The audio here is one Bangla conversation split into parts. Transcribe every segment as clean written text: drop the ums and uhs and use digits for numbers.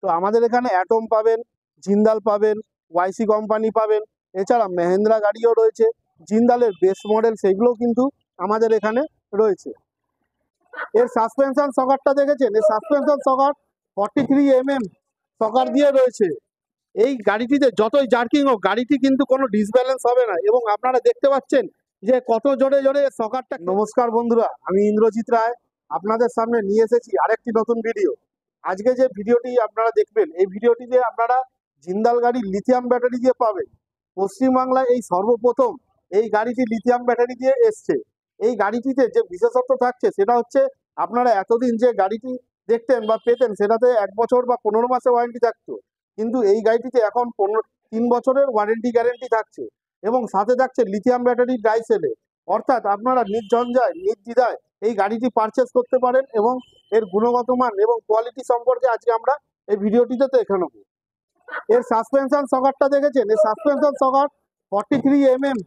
তো আমাদের এখানে অ্যাটম পাবেন, জিন্দাল পাবেন, ওয়াইসি কোম্পানি পাবেন, এছাড়া মহেন্দ্রা গাড়িও রয়েছে, জিন্দালের বেস মডেল সেগুলোও কিন্তু আমাদের এখানে রয়েছে। এর সাসপেনশন সকারটা দেখেছেন, এর সাসপেনশন সকার 43 mm সকার দিয়ে রয়েছে। এই গাড়িটিতে যতই জার্কিং হোক গাড়িটি কিন্তু কোনো ডিসব্যালেন্স হবে না, এবং আপনারা দেখতে পাচ্ছেন যে কত জোরে জোরে সকারটা। নমস্কার বন্ধুরা, আমি ইন্দ্রজিৎ রায় আপনাদের সামনে নিয়ে এসেছি আরেকটি নতুন ভিডিও। আজকে যে ভিডিওটি আপনারা দেখবেন, এই ভিডিওটিতে আপনারা জিন্দাল গাড়ি লিথিয়াম ব্যাটারি দিয়ে পাবেন। পশ্চিমবাংলায় এই সর্বপ্রথম এই গাড়িটি লিথিয়াম ব্যাটারি দিয়ে এসছে। এই গাড়িটিতে যে বিশেষত্ব থাকছে সেটা হচ্ছে, আপনারা এতদিন যে গাড়িটি দেখতেন বা পেতেন সেটাতে 1 বছর বা 15 মাসের ওয়ারেন্টি থাকতো, কিন্তু এই গাড়িটিতে এখন 3 বছরের ওয়ারেন্টি গ্যারেন্টি থাকছে, এবং সাথে থাকছে লিথিয়াম ব্যাটারি ডাইসেলে। অর্থাৎ আপনারা নির্ঝঞ্ঝায় নির্দ্বিধায় এই গাড়িটি পারচেস করতে পারেন, এবং এর গুণগত মান এবং কোয়ালিটি সম্পর্কে আজকে আমরা এই ভিডিওটিতে দেখে নেব। এর সাসপেনশন সকারটা দেখেছেন, এর সাসপেনশন সকার 43 mm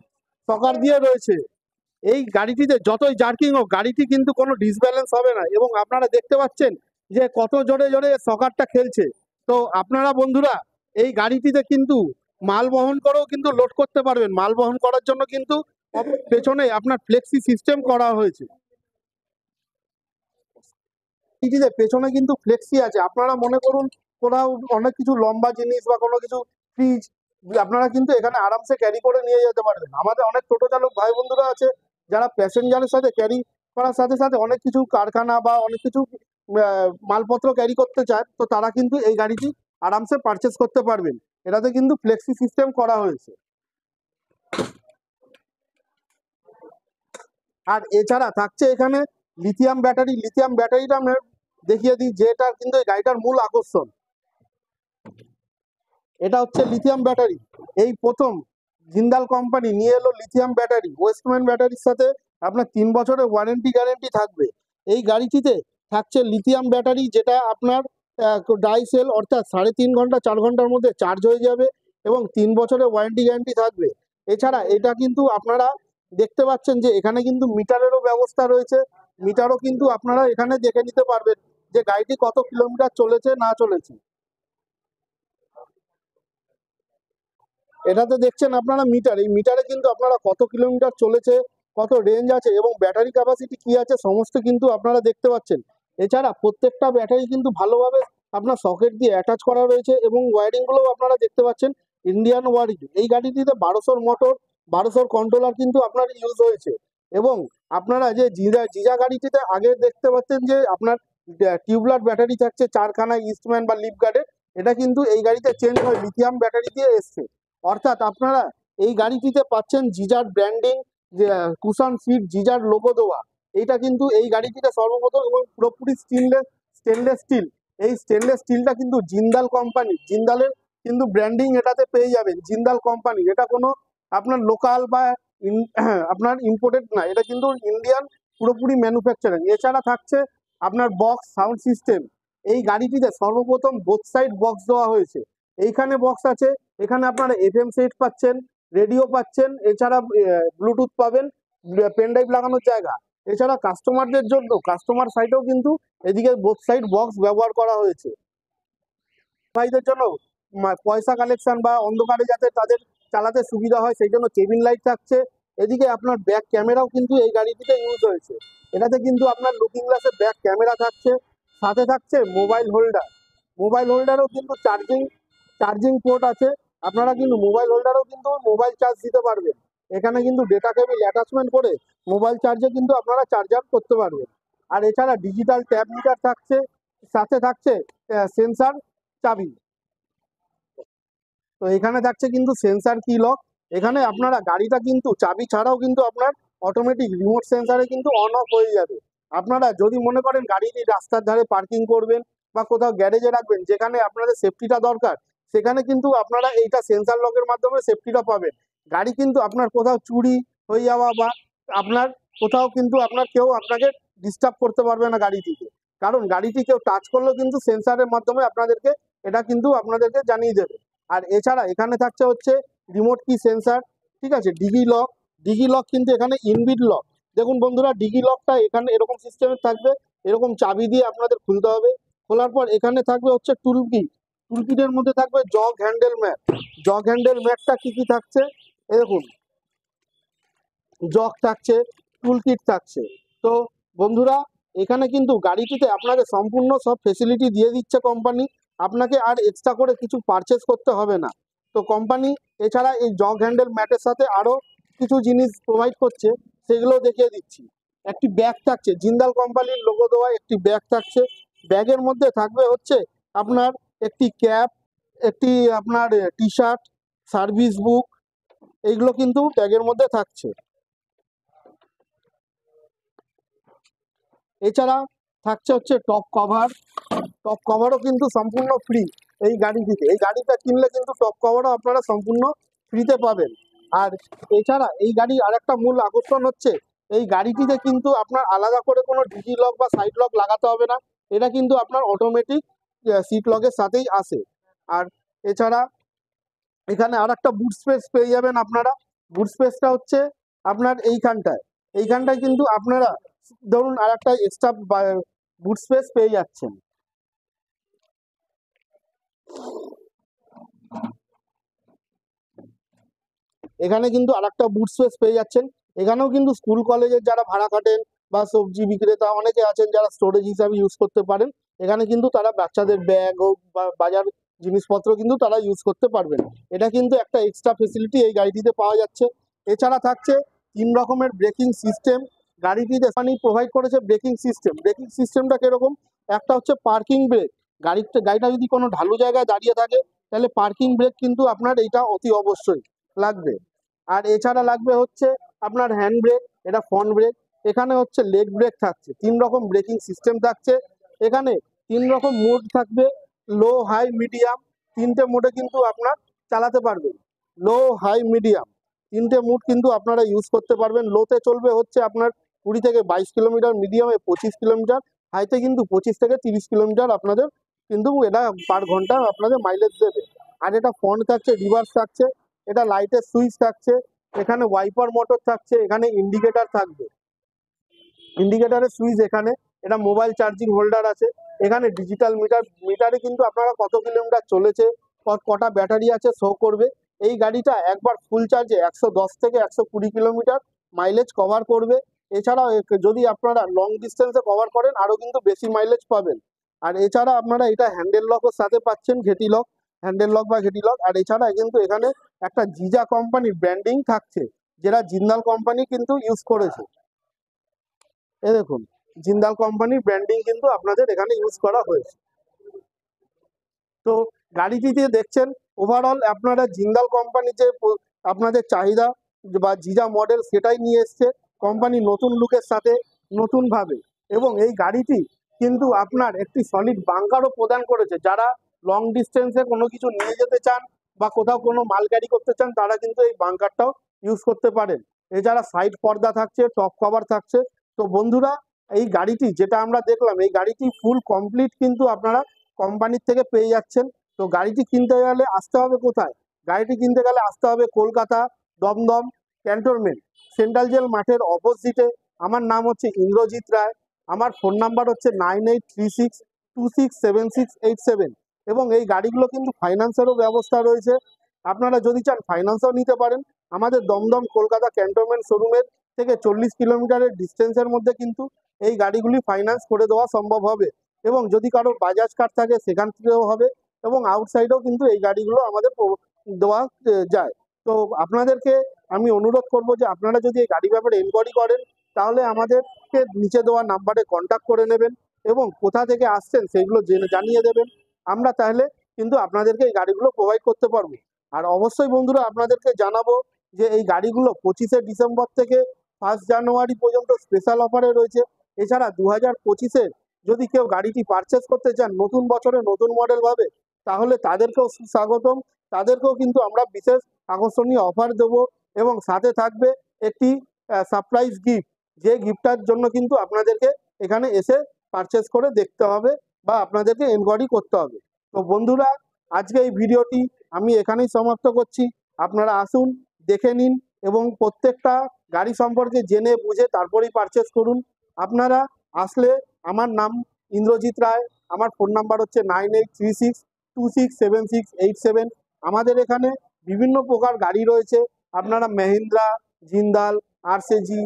সকার দিয়ে রয়েছে। এই গাড়িটিতে যতই জার্কিং হোক গাড়িটি কিন্তু কোনো ডিসব্যালেন্স হবে না, এবং আপনারা দেখতে পাচ্ছেন যে কত জোরে জোরে সকারটা খেলছে। তো আপনারা বন্ধুরা এই গাড়িটিতে কিন্তু মাল বহন করেও কিন্তু লোড করতে পারবেন। মাল বহন করার জন্য কিন্তু পেছনে আপনার ফ্লেক্সি সিস্টেম করা হয়েছে। গাড়িটিতে পেছনে কিন্তু ফ্লেক্সি আছে। আপনারা মনে করুন কোথাও অনেক কিছু লম্বা জিনিস বা কোনো কিছু ফ্রিজ আপনারা কিন্তু এখানে আরামসে ক্যারি করে নিয়ে যেতে পারবেন। আমাদের অনেক টোটো চালক ভাই বন্ধুরা আছে যারা প্যাসেঞ্জারের সাথে ক্যারি করার সাথে সাথে অনেক কিছু কারখানা বা অনেক কিছু মালপত্র ক্যারি করতে চায়, তো তারা কিন্তু এই গাড়িটি আরামসে পারচেস করতে পারবেন। এটাতে কিন্তু ফ্লেক্সি সিস্টেম করা হয়েছে। আর এছাড়া থাকছে এখানে লিথিয়াম ব্যাটারি। লিথিয়াম ব্যাটারিটা আমরা দেখিয়ে দিই, যেটা কিন্তু এই গাড়িটার মূল আকর্ষণ। এটা হচ্ছে লিথিয়াম ব্যাটারি। এই প্রথম জিন্দাল কোম্পানি নিয়ে এলো লিথিয়াম ব্যাটারি। ওয়েস্টম্যান ব্যাটারির সাথে আপনার 3 বছরের ওয়ারেন্টি গ্যারেন্টি থাকবে। এই গাড়িটিতে থাকছে লিথিয়াম ব্যাটারি, যেটা আপনার ডাইসেল, অর্থাৎ 3.5 ঘন্টা 4 ঘন্টার মধ্যে চার্জ হয়ে যাবে, এবং 3 বছরের ওয়ারেন্টি গ্যারেন্টি থাকবে। এছাড়া এটা কিন্তু আপনারা দেখতে পাচ্ছেন যে এখানে কিন্তু মিটারেরও ব্যবস্থা রয়েছে। মিটারও কিন্তু আপনারা এখানে দেখে নিতে পারবেন যে গাড়িটি কত কিলোমিটার চলেছে না চলেছে। এটাতে দেখছেন আপনারা মিটার, এই মিটারে কিন্তু আপনারা কত কিলোমিটার চলেছে, কত রেঞ্জ আছে এবং ব্যাটারি ক্যাপাসিটি কি আছে সমস্ত কিন্তু আপনারা দেখতে পাচ্ছেন। এছাড়া প্রত্যেকটা ব্যাটারি কিন্তু ভালোভাবে আপনার সকেট দিয়ে অ্যাটাচ করা রয়েছে, এবং ওয়ারিংগুলোও আপনারা দেখতে পাচ্ছেন ইন্ডিয়ান ওয়ারিং। এই গাড়িটিতে 1200 মোটর, 1200 কন্ট্রোলার কিন্তু আপনার ইউজ হয়েছে। এবং আপনারা যে জিজা গাড়িটিতে আগে দেখতে পাচ্ছেন যে আপনার টিউবলার ব্যাটারি থাকছে 4খানা ইস্টম্যান বা লিফ গার্ডের, এটা কিন্তু এই গাড়িতে চেঞ্জ হয়ে লিথিয়াম ব্যাটারি দিয়ে এসছে। অর্থাৎ আপনারা এই গাড়িটিতে পাচ্ছেন জিজার ব্র্যান্ডিং, যে কুশন সিট জিজার লোগো দেওয়া। এইটা কিন্তু এই গাড়িটিতে সর্বপ্রথম, এবং পুরোপুরি স্টেনলেস স্টিল। এই স্টেনলেস স্টিলটা কিন্তু জিন্দাল কোম্পানি, জিন্দালের কিন্তু ব্র্যান্ডিং এটাতে পেয়ে যাবেন। জিন্দাল কোম্পানি, এটা কোনো আপনার লোকাল বা আপনার ইম্পোর্টেড না, এটা কিন্তু ইন্ডিয়ান পুরোপুরি ম্যানুফ্যাকচারিং। এছাড়া থাকছে আপনার বক্স সাউন্ড সিস্টেম। এই গাড়িটিতে সর্বপ্রথম বোথ সাইড বক্স দেওয়া হয়েছে। এইখানে বক্স আছে, এখানে আপনারা এফএম সেট পাচ্ছেন, রেডিও পাচ্ছেন, এছাড়া ব্লুটুথ পাবেন, পেন ড্রাইভ লাগানোর জায়গা। এছাড়া কাস্টমারদের জন্য কাস্টমার সাইডেও কিন্তু এদিকে বোথ সাইড বক্স ব্যবহার করা হয়েছে। ভাইদের জন্য পয়সা কালেকশন বা অন্ধকারে যাতে তাদের চালাতে সুবিধা হয় সেই জন্য কেবিন লাইট থাকছে। এদিকে আপনার ব্যাক ক্যামেরাও কিন্তু এই গাড়িটিতে ইউজ হয়েছে। এটাতে কিন্তু আপনার লুকিং গ্লাসে ব্যাক ক্যামেরা থাকছে, সাথে থাকছে মোবাইল হোল্ডার। মোবাইল হোল্ডারও কিন্তু চার্জিং পোর্ট আছে। আপনারা কিন্তু মোবাইল হোল্ডারও কিন্তু মোবাইল চার্জ দিতে পারবেন। এখানে কিন্তু ডেটা কেবল অ্যাটাচমেন্ট করে মোবাইল চার্জে কিন্তু আপনারা চার্জার করতে পারবেন। আর এছাড়া ডিজিটাল ট্যাব মিটার থাকছে, সাথে থাকছে সেন্সার চাবি। তো এখানে থাকছে কিন্তু সেন্সার কি লক। এখানে আপনারা গাড়িটা কিন্তু চাবি ছাড়াও কিন্তু আপনার অটোমেটিক রিমোট সেন্সারে কিন্তু অন অফ হয়ে যাবে। আপনারা যদি মনে করেন গাড়িটি রাস্তার ধারে পার্কিং করবেন বা কোথাও গ্যারেজে রাখবেন যেখানে আপনাদের সেফটিটা দরকার, সেখানে কিন্তু আপনারা এইটা সেন্সার লকের মাধ্যমে সেফটিটা পাবেন। গাড়ি কিন্তু আপনার কোথাও চুরি হয়ে যাওয়া বা আপনার কোথাও কিন্তু কেউ আপনাকে ডিস্টার্ব করতে পারবে না গাড়িটিকে, কারণ গাড়িটি কেউ টাচ করলেও কিন্তু সেন্সারের মাধ্যমে এটা কিন্তু আপনাদেরকে জানিয়ে দেবে। আর এছাড়া এখানে থাকছে হচ্ছে রিমোট কি সেন্সার, ঠিক আছে। ডিগি লক কিন্তু এখানে ইনবিল্ট লক। দেখুন বন্ধুরা, ডিগি লকটা এখানে এরকম সিস্টেমের থাকবে, এরকম চাবি দিয়ে আপনাদের খুলতে হবে। খোলার পর এখানে থাকবে হচ্ছে টুল কি, টুল কিটের মধ্যে থাকবে jug handle mat. Jug handle ম্যাটটা কি কি থাকছে, এই দেখুন, জগ থাকছে, টুল কিট থাকছে। তো বন্ধুরা, এখানে কিন্তু গাড়িটিতে আপনাকে সম্পূর্ণ সব ফেসিলিটি দিয়ে দিচ্ছে কোম্পানি, আপনাকে আর এক্সট্রা করে কিছু পারচেস করতে হবে না। তো কোম্পানি এছাড়া এই জগ হ্যান্ডেল ম্যাটের সাথে আরও কিছু জিনিস প্রোভাইড করছে, সেগুলো দেখিয়ে দিচ্ছি। একটি ব্যাগ থাকছে, জিন্দাল কোম্পানির লোগো দেওয়া একটি ব্যাগ থাকছে। ব্যাগের মধ্যে থাকবে হচ্ছে আপনার একটি ক্যাপ, একটি আপনার টি শার্ট, সার্ভিস বুক, এইগুলো কিন্তু ব্যাগের মধ্যে থাকছে। এছাড়া থাকছে হচ্ছে টপ কভার। টপ কভারও কিন্তু সম্পূর্ণ ফ্রি এই গাড়িটিতে। এই গাড়িটা কিনলে কিন্তু টপ কভারও আপনারা সম্পূর্ণ ফ্রিতে পাবেন। আর এছাড়া এই গাড়ির আরেকটা মূল আকর্ষণ হচ্ছে, এই গাড়িটিতে কিন্তু আপনার আলাদা করে কোনো ডিজি লক বা সাইড লক লাগাতে হবে না, এটা কিন্তু আপনার অটোমেটিক সিট লকের সাথেই আসে। আর এছাড়া এখানে আর একটা বুট স্পেস পেয়ে যাবেন আপনারা। বুট স্পেসটা হচ্ছে আপনার এইখানটায় কিন্তু আপনারা ধরুন আর একটা এক্সট্রা বুট স্পেস পেয়ে যাচ্ছেন। এখানে কিন্তু আরেকটা বুট স্পেস পেয়ে যাচ্ছেন। এখানেও কিন্তু স্কুল কলেজের যারা ভাড়া খাটেন বা সবজি বিক্রেতা অনেকে আছেন যারা স্টোরেজ হিসাবে ইউজ করতে পারেন, এখানে কিন্তু তারা বাচ্চাদের ব্যাগ হোক বা বাজার জিনিসপত্র কিন্তু তারা ইউজ করতে পারবেন। এটা কিন্তু একটা এক্সট্রা ফেসিলিটি এই গাড়িটিতে পাওয়া যাচ্ছে। এছাড়া থাকছে 3 রকমের ব্রেকিং সিস্টেম। গাড়িটিতে প্রোভাইড করেছে ব্রেকিং সিস্টেম। ব্রেকিং সিস্টেমটা কিরকম, একটা হচ্ছে পার্কিং ব্রেক। গাড়িটা যদি কোনো ঢালু জায়গায় দাঁড়িয়ে থাকে, তাহলে পার্কিং ব্রেক কিন্তু আপনার এইটা অতি অবশ্যই লাগবে। আর এছাড়া লাগবে হচ্ছে আপনার হ্যান্ড ব্রেক, এটা ফ্রন্ট ব্রেক। এখানে হচ্ছে লেগ ব্রেক থাকছে। 3 রকম ব্রেকিং সিস্টেম থাকছে। এখানে 3 রকম মোড থাকবে, লো, হাই, মিডিয়াম। 3টে মোডে কিন্তু আপনার চালাতে পারবেন। লো, হাই, মিডিয়াম 3টে মোড কিন্তু আপনারা ইউজ করতে পারবেন। লোতে চলবে হচ্ছে আপনার 20 থেকে 22 কিলোমিটার, মিডিয়ামে 25 কিলোমিটার, হাইতে কিন্তু 25 থেকে 30 কিলোমিটার আপনাদের কিন্তু এটা পার ঘন্টা আপনাদের মাইলেজ দেবে। আর এটা ফ্রন্ট থাকছে, রিভার্স থাকছে, এটা লাইটের সুইচ থাকছে, এখানে ওয়াইপার মোটর থাকছে, এখানে ইন্ডিকেটার থাকবে, ইন্ডিকেটারের সুইচ এখানে, এটা মোবাইল চার্জিং হোল্ডার আছে, এখানে ডিজিটাল মিটার, মিটারে কিন্তু আপনারা কত কিলোমিটার চলেছে, কটা ব্যাটারি আছে শো করবে। এই গাড়িটা একবার ফুল চার্জে 110 থেকে 120 কিলোমিটার মাইলেজ কভার করবে। এছাড়াও যদি আপনারা লং ডিস্টেন্সে কভার করেন আরও কিন্তু বেশি মাইলেজ পাবেন। আর এছাড়া আপনারা এটা হ্যান্ডেল লকও সাথে পাচ্ছেন, ঘেটি লক, হ্যান্ডেল লক বা ঘেটি লক। আর এছাড়া কিন্তু এখানে একটা জিজা কোম্পানির ব্র্যান্ডিং থাকছে, যেটা জিন্দাল কোম্পানি কিন্তু ইউজ করেছে। এ দেখুন, জিন্দাল কোম্পানির ব্র্যান্ডিং কিন্তু আপনাদের এখানে ইউজ করা হয়েছে। তো গাড়িটিতে দেখছেন ওভারঅল আপনারা জিন্দাল কোম্পানি যে আপনাদের চাহিদা বা জিজা মডেল সেটাই নিয়ে এসছে কোম্পানি নতুন লুকের সাথে, নতুনভাবে। এবং এই গাড়িটি কিন্তু আপনার একটি সলিড বাঙ্কারও প্রদান করেছে। যারা লং ডিস্টেন্সে কোনো কিছু নিয়ে যেতে চান বা কোথাও কোনো মাল ক্যারি করতে চান, তারা কিন্তু এই বাঙ্কারটাও ইউজ করতে পারেন। এছাড়া সাইড পর্দা থাকছে, টপ কভার থাকছে। তো বন্ধুরা, এই গাড়িটি যেটা আমরা দেখলাম, এই গাড়িটি ফুল কমপ্লিট কিন্তু আপনারা কোম্পানির থেকে পেয়ে যাচ্ছেন। তো গাড়িটি কিনতে গেলে আসতে হবে কোথায়, গাড়িটি কিনতে গেলে আসতে হবে Kolkata Dum Dum cantonment central jail মাঠের অপোজিটে। আমার নাম হচ্ছে ইন্দ্রজিৎ রায়। আমার ফোন নাম্বার হচ্ছে 9836267687। এবং এই গাড়িগুলো কিন্তু ফাইন্যান্সেরও ব্যবস্থা রয়েছে, আপনারা যদি চান ফাইন্যান্সও নিতে পারেন। আমাদের দমদম কলকাতা ক্যান্টনমেন্ট শোরুমের থেকে 40 কিলোমিটারের ডিস্টেন্সের মধ্যে কিন্তু এই গাড়িগুলি ফাইন্যান্স করে দেওয়া সম্ভব হবে। এবং যদি কারো বাজাজ কার্ড থাকে সেখান থেকেও হবে, এবং আউটসাইডেও কিন্তু এই গাড়িগুলো আমাদের দেওয়া যায়। তো আপনাদেরকে আমি অনুরোধ করব যে আপনারা যদি এই গাড়ি ব্যাপারে এনকোয়ারি করেন, তাহলে আমাদেরকে নিচে দেওয়া নাম্বারে কন্ট্যাক্ট করে নেবেন এবং কোথা থেকে আসছেন সেইগুলো জানিয়ে দেবেন। আমরা তাহলে কিন্তু আপনাদেরকে এই গাড়িগুলো প্রোভাইড করতে পারবো। আর অবশ্যই বন্ধুরা আপনাদেরকে জানাবো যে এই গাড়িগুলো 25শে ডিসেম্বর থেকে 1 জানুয়ারি পর্যন্ত স্পেশাল অফারে রয়েছে। এছাড়া 2025-এ যদি কেউ গাড়িটি পারচেস করতে চান নতুন বছরে নতুন মডেল ভাবে, তাহলে তাদেরকেও সুস্বাগতম। তাদেরকেও কিন্তু আমরা বিশেষ আকর্ষণীয় অফার দেব এবং সাথে থাকবে একটি সারপ্রাইজ গিফট, যে গিফটটার জন্য কিন্তু আপনাদেরকে এখানে এসে পারচেস করে দেখতে হবে বা আপনাদেরকে এনকোয়ারি করতে হবে। তো বন্ধুরা, আজকে এই ভিডিওটি আমি এখানেই সমাপ্ত করছি। আপনারা আসুন, দেখে নিন এবং প্রত্যেকটা গাড়ি সম্পর্কে জেনে বুঝে তারপরেই পারচেস করুন। আপনারা আসলে, আমার নাম ইন্দ্রজিৎ রায়, আমার ফোন নাম্বার হচ্ছে 9836 267687। আমাদের এখানে বিভিন্ন প্রকার গাড়ি রয়েছে, আপনারা মহিন্দ্রা, জিন্দাল, আরসিজি,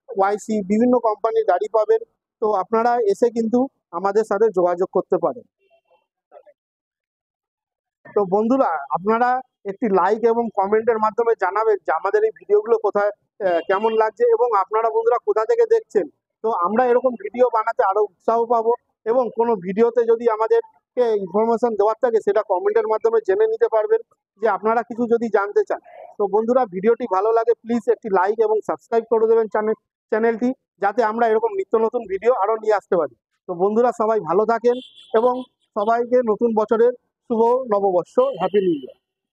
ওয়াইসি বিভিন্ন কোম্পানির গাড়ি পাবেন। তো আপনারা এসে কিন্তু আমাদের সাথে যোগাযোগ করতে পারেন। তো বন্ধুরা, আপনারা একটি লাইক এবং কমেন্টের মাধ্যমে জানাবেন যে আমাদের এই ভিডিওগুলো কোথায় কেমন লাগছে এবং আপনারা বন্ধুরা কোথা থেকে দেখছেন। তো আমরা এরকম ভিডিও বানাতে আরো উৎসাহ পাবো এবং কোনো ভিডিওতে যদি আমাদেরকে ইনফরমেশন দেওয়ার থাকে সেটা কমেন্টের মাধ্যমে জেনে নিতে পারবেন যে আপনারা কিছু যদি জানতে চান। তো বন্ধুরা, ভিডিওটি ভালো লাগে প্লিজ একটি লাইক এবং সাবস্ক্রাইব করে দেবেন চ্যানেলটি, যাতে আমরা এরকম নিত্য নতুন ভিডিও আরো নিয়ে আসতে পারি। তো বন্ধুরা, সবাই ভালো থাকেন এবং সবাইকে নতুন বছরের শুভ নববর্ষ, হ্যাপি নিউ ইয়ার।